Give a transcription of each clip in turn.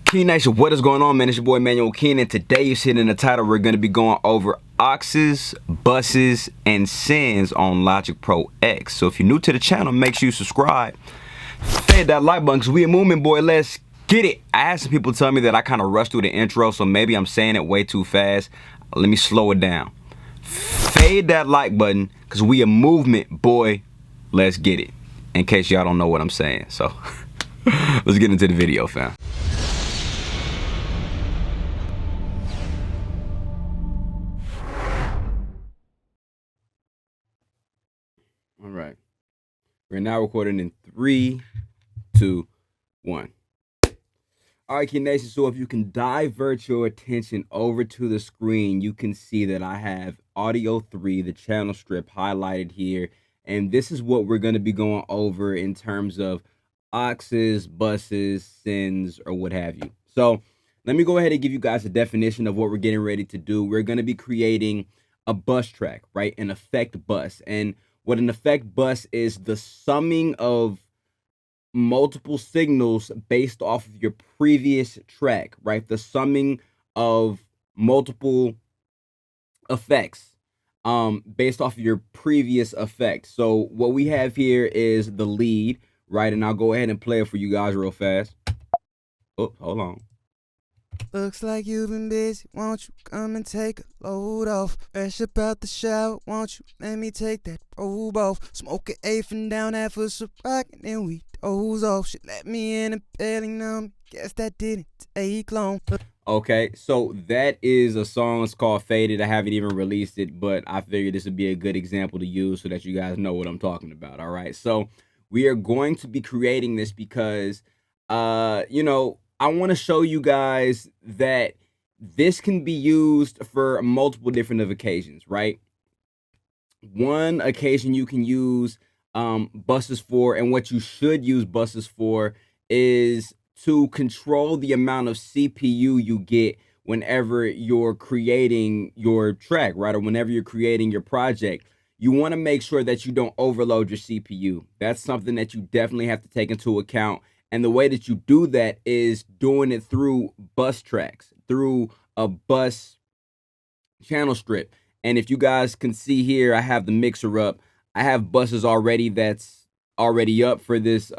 Key Nation, what is going on, man? It's your boy Manuel Keen, and today you see it in the title, we're going to be going over auxes, buses, and sends on Logic Pro X. So if you're new to the channel, make sure you subscribe. Hit that like button, because we a movement, boy. Let's get it. I had some people tell me that I kind of rushed through the intro, so maybe I'm saying it way too fast. Let me slow it down. Fade that like button, because we a movement, boy. Let's get it. In case y'all don't know what I'm saying. So let's get into the video, fam. All right. We're now recording in 3, 2, 1. All right, Key Nation. So if you can divert your attention over to the screen, you can see that I have audio 3, the channel strip highlighted here. And this is what we're going to be going over in terms of auxes, buses, sends, or what have you. So let me go ahead and give you guys a definition of what we're getting ready to do. We're going to be creating a bus track, right? An effect bus. And what an effect bus is the summing of multiple signals based off of your previous track, right? The summing of multiple effects based off of your previous effect. So what we have here is the lead, right? And I'll go ahead and play it for you guys real fast. Oh, hold on. Looks like you've been busy, won't you come and take a load off? Fresh up out the shower, won't you let me take that robe off? Smoke an eighth and down half of some rock and then we doze off. She let me in and barely numb, guess that didn't take long. Okay, so that is a song. It's called Faded. I haven't even released it, but I figured this would be a good example to use so that you guys know what I'm talking about. All right, so we are going to be creating this because, you know, I want to show you guys that this can be used for multiple different occasions, right? One occasion you can use buses for, and what you should use buses for, is to control the amount of CPU you get whenever you're creating your track, right? Or whenever you're creating your project. You want to make sure that you don't overload your CPU. That's something that you definitely have to take into account. And the way that you do that is doing it through bus tracks, through a bus channel strip. And if you guys can see here, I have the mixer up. I have buses already that's already up for this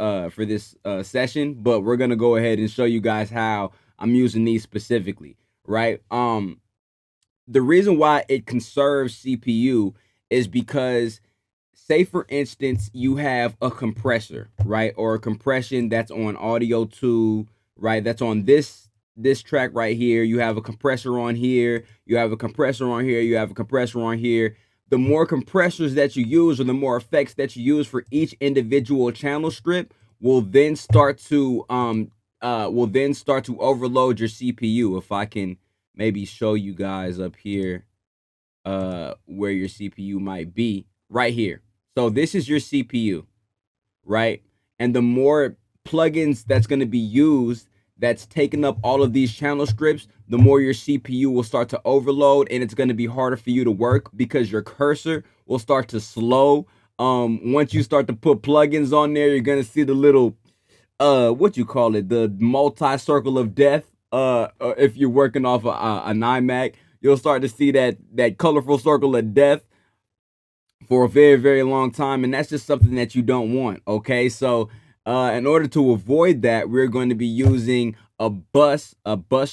session, but we're gonna go ahead and show you guys how I'm using these specifically, right? The reason why it conserves CPU is because, say for instance, you have a compressor, right? Or a compression that's on audio 2, right? That's on this track right here. You have a compressor on here, you have a compressor on here, you have a compressor on here. The more compressors that you use, or the more effects that you use for each individual channel strip, will then start to overload your CPU. If I can maybe show you guys up here where your CPU might be, right here. So this is your CPU, right? And the more plugins that's going to be used that's taking up all of these channel strips, the more your CPU will start to overload, and it's going to be harder for you to work because your cursor will start to slow. Once you start to put plugins on there, you're going to see the little, what you call it, the multi-circle of death. If you're working off an iMac, you'll start to see that colorful circle of death for a very, very long time, and that's just something that you don't want, okay? So in order to avoid that, we're going to be using a bus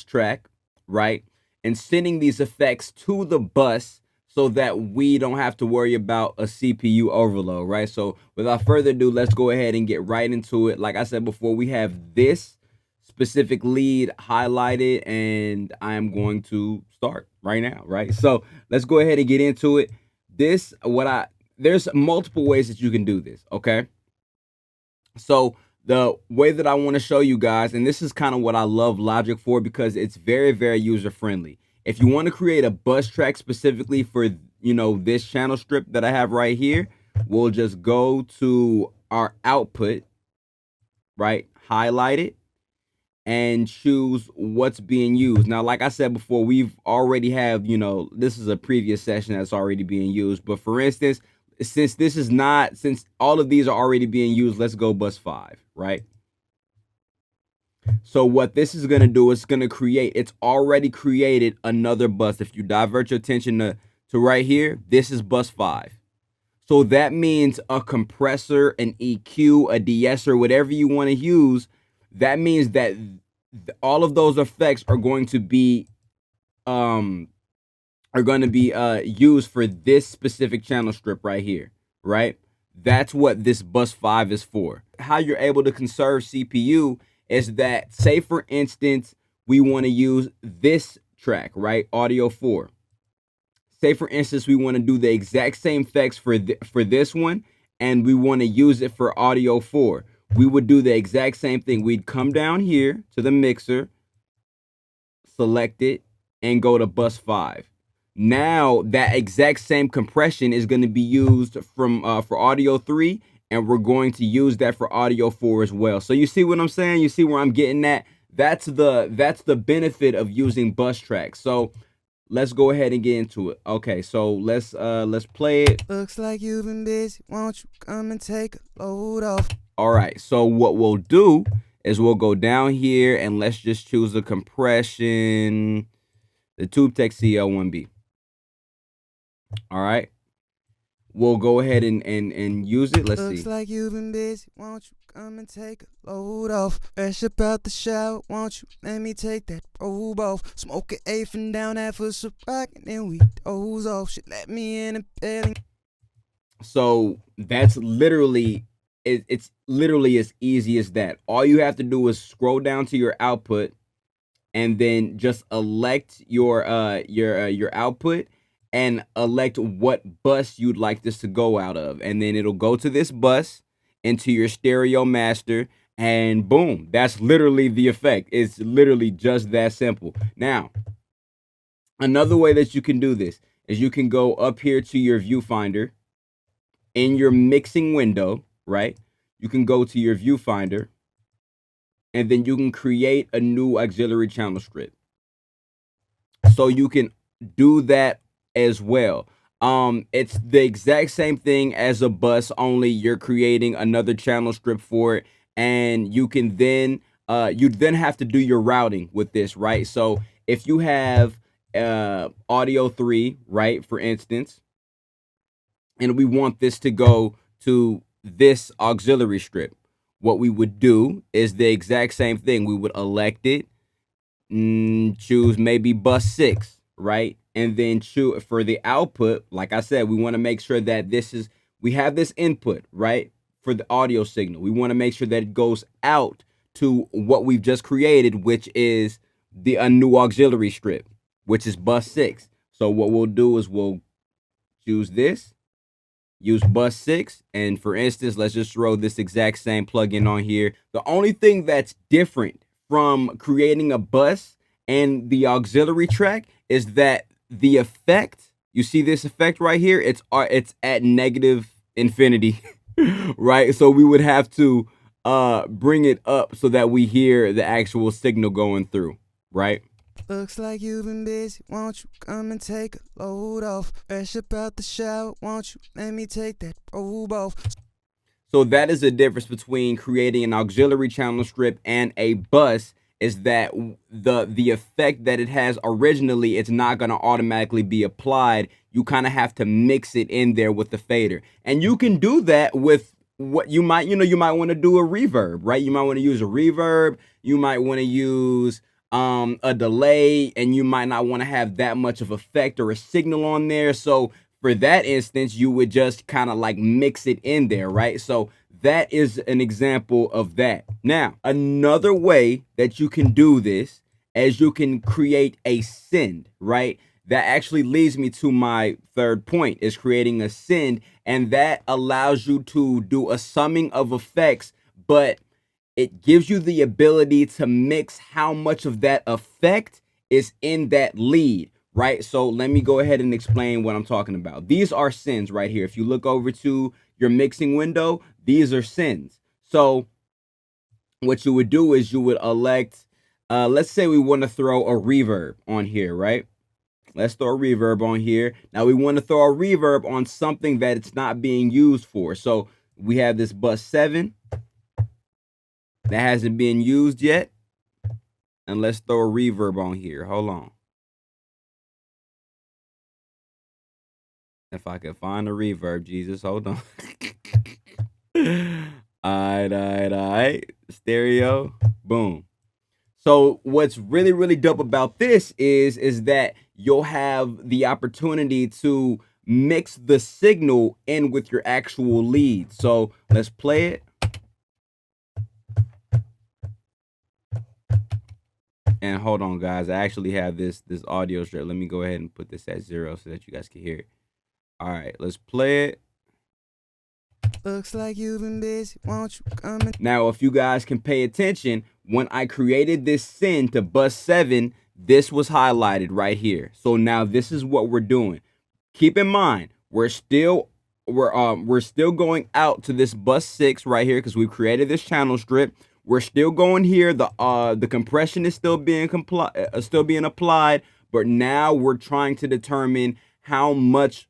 track, right? And sending these effects to the bus so that we don't have to worry about a CPU overload, right? So without further ado, let's go ahead and get right into it. Like I said before, we have this specific lead highlighted, and I am going to start right now, right? So let's go ahead and get into it. There's multiple ways that you can do this, okay? So the way that I want to show you guys, and this is kind of what I love Logic for, because it's very, very user friendly. If you want to create a bus track specifically for, you know, this channel strip that I have right here, we'll just go to our output, right? Highlight it and choose what's being used. Now, like I said before, we've already have, you know, this is a previous session that's already being used. But for instance, since all of these are already being used, let's go bus 5, right? So what this is going to do is going to create, it's already created another bus. If you divert your attention to right here, this is bus 5. So that means a compressor, an EQ, a de-esser, whatever you want to use, that means that all of those effects are going to be used for this specific channel strip right here, right? That's what this bus 5 is for. How you're able to conserve CPU is that, say for instance, we want to use this track, right? Audio 4. Say for instance, we want to do the exact same effects for this one, and we want to use it for audio 4. We would do the exact same thing. We'd come down here to the mixer, select it, and go to bus 5. Now that exact same compression is going to be used from for audio 3, and we're going to use that for audio 4 as well. So you see what I'm saying? You see where I'm getting at? That's the benefit of using bus tracks. So let's go ahead and get into it. Okay, so let's play it. Looks like you've been busy, won't you come and take a load off? All right, so what we'll do is we'll go down here and let's just choose the compression, the TubeTech CL1B. All right, we'll go ahead and use it. Let's see. Looks like you've been busy, won't you come and take a load off? Fresh up out the shower, won't you let me take that robe off? Smoke an eighth and down that for some rock, and then we doze off. She let me in a bed. So that's literally, it's literally as easy as that. All you have to do is scroll down to your output and then just elect your output and elect what bus you'd like this to go out of. And then it'll go to this bus into your stereo master, and boom, that's literally the effect. It's literally just that simple. Now, another way that you can do this is you can go up here to your viewfinder in your mixing window, right? You can go to your viewfinder and then you can create a new auxiliary channel strip. So you can do that as well. It's the exact same thing as a bus, only you're creating another channel strip for it, and you can then you then have to do your routing with this, right? So if you have audio 3, right, for instance, and we want this to go to this auxiliary strip, what we would do is the exact same thing. We would elect it, choose maybe bus 6, right? And then choose for the output. Like I said, we want to make sure that we have this input, right? For the audio signal, we want to make sure that it goes out to what we've just created, which is a new auxiliary strip, which is bus 6. So what we'll do is we'll choose this, use bus 6, and for instance, let's just throw this exact same plugin on here. The only thing that's different from creating a bus and the auxiliary track is that the effect, you see this effect right here, it's at negative infinity, right? So we would have to bring it up so that we hear the actual signal going through, right? Looks like you've been busy, won't you come and take a load off? Fresh up out the shower, won't you let me take that robe off? So that is the difference between creating an auxiliary channel strip and a bus, is that the effect that it has originally, it's not going to automatically be applied. You kind of have to mix it in there with the fader. And you can do that with what you might want to do a reverb, right? You might want to use a reverb. You might want to use a delay, and you might not want to have that much of effect or a signal on there. So for that instance, you would just kind of like mix it in there, right? So that is an example of that. Now, another way that you can do this is you can create a send, right? That actually leads me to my third point, is creating a send, and that allows you to do a summing of effects, but it gives you the ability to mix how much of that effect is in that lead, right? So let me go ahead and explain what I'm talking about. These are sends right here. If you look over to your mixing window, these are sends. So what you would do is you would elect, let's say we want to throw a reverb on here, right? Let's throw a reverb on here. Now we want to throw a reverb on something that it's not being used for. So we have this bus 7 that hasn't been used yet. And let's throw a reverb on here. Hold on. If I can find a reverb, Jesus, hold on. All right. Stereo, boom. So what's really, really dope about this is that you'll have the opportunity to mix the signal in with your actual lead. So let's play it. And hold on, guys. I actually have this audio strip. Let me go ahead and put this at 0 so that you guys can hear it. All right, let's play it. Looks like you've been busy, won't you come and... Now, if you guys can pay attention, when I created this send to bus 7, this was highlighted right here. So now this is what we're doing. Keep in mind, we're still going out to this bus 6 right here because we've created this channel strip. We're still going here. The compression is still being applied, but now we're trying to determine how much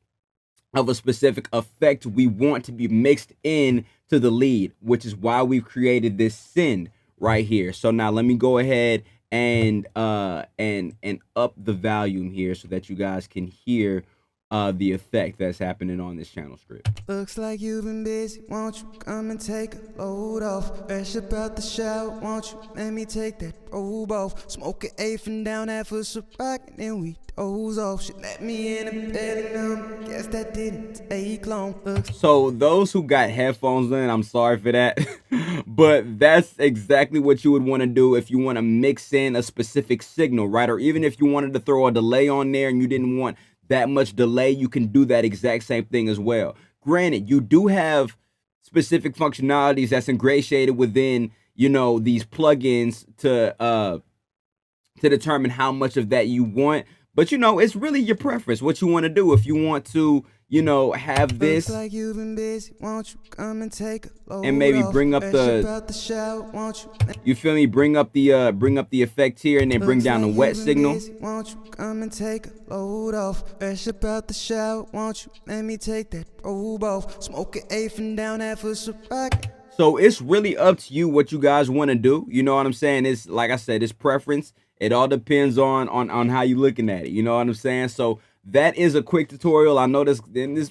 of a specific effect we want to be mixed in to the lead, which is why we've created this send right here. So now let me go ahead and up the volume here so that you guys can hear the effect that's happening on this channel script. Looks like you've been busy, won't you come and take a load off? Fresh about the shower, won't you let me take that robe off? Smoke an eighth and down that for some rock, and then we doze off. She let me in a belly numb, guess that didn't take long. So those who got headphones in, I'm sorry for that. But that's exactly what you would want to do if you want to mix in a specific signal, right? Or even if you wanted to throw a delay on there and you didn't want that much delay, you can do that exact same thing as well. Granted, you do have specific functionalities that's ingratiated within, you know, these plugins to determine how much of that you want. But, you know, it's really your preference, what you want to do. If you want to, you know, have this like you've been busy, won't you come and take a load and maybe bring up the shower, won't you feel me, bring up the effect here and then bring down the wet signal. Busy, won't you come and take a load off? Fresh about the shower, won't you let me take that robe off? Smoke an eighth and down that for some rock. So it's really up to you what you guys want to do. You know what I'm saying? It's like I said, it's preference. It all depends on how you looking at it. You know what I'm saying? So that is a quick tutorial. I know this.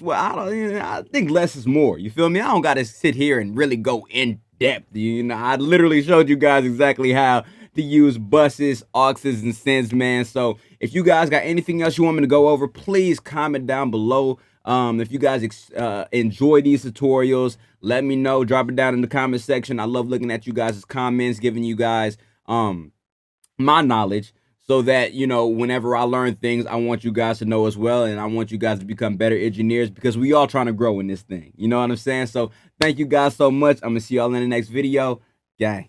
Well, I think less is more. You feel me? I don't got to sit here and really go in depth. You know, I literally showed you guys exactly how to use buses, auxes, and sends, man. So if you guys got anything else you want me to go over, please comment down below. If you guys enjoy these tutorials, let me know. Drop it down in the comment section. I love looking at you guys' comments, giving you guys my knowledge, so that, you know, whenever I learn things, I want you guys to know as well, and I want you guys to become better engineers because we all trying to grow in this thing. You know what I'm saying? So thank you guys so much. I'm gonna see y'all in the next video. Gang.